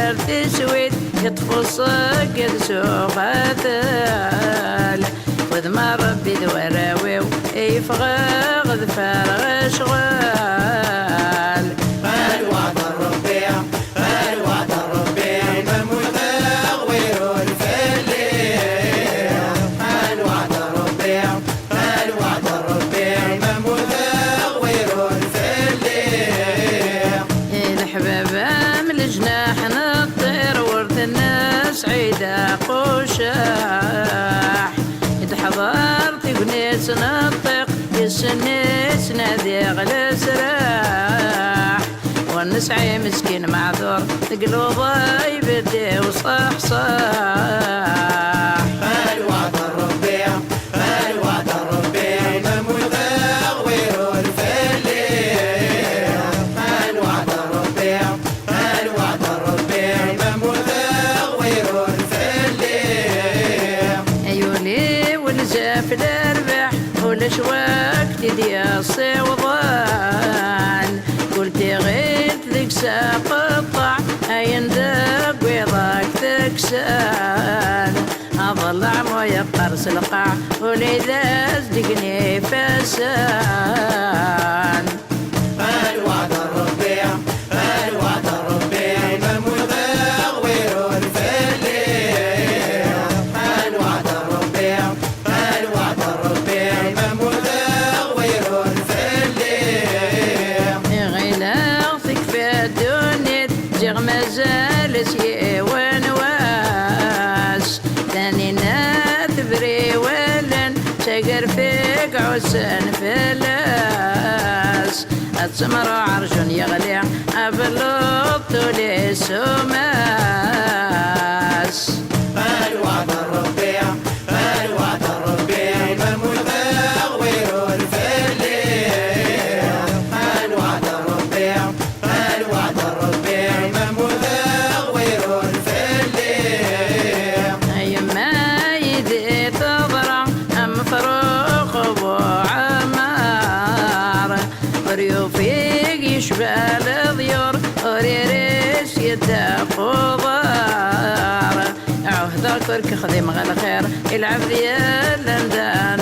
ثار تسويت يطفو صقر سوقاتل خذ ما ربي ذوراويو يفغى غذفار غشغال قال وعد الربيع قال وعد الربيع ممتغوير الفليع قال وعد الربيع قال وعد الربيع ممتغوير الفليع الحبابة من الجناح نطير ورد الناس عيدة قشاح يتحضر تقنيس نطيق يسنيس نادي غلا سراح والنسعي مسكين معذور قلوبه يبدي وصحصح قال وعد الربيع قال وعد الربيع ممتغوير الفليع قال وعد الربيع قال وعد الربيع ممتغوير الفليع عيوني والزاف الارباح والاشواك تدي الصوضان قلت غيت ذيك ساقطع اين ذاك ويضاك تكسان اضلع مويه قرص القاع ولذا صدقني فسان قال وعد الربيع قال وعد الربيع ممتغوير الفليع قال وعد الربيع قال وعد الربيع ممتغوير الفليع غيلاغتك في الدنيا جغ مازال سي ونواس ثاني ناتبري ولن شقر فيك عسان فلاس السمر عرش يغلي أبلط لي سماس قال وعد الربيع قال وعد الربيع ممتغوير الفليع قال وعد الربيع قال وعد الربيع ممتغوير الفليع أيما يدي تضرع أم فروق أبو عمار وريوفيق يشبال ضيور وريريس يتاقو ضار عهد الكرك خديم غير خير العب ديال لندان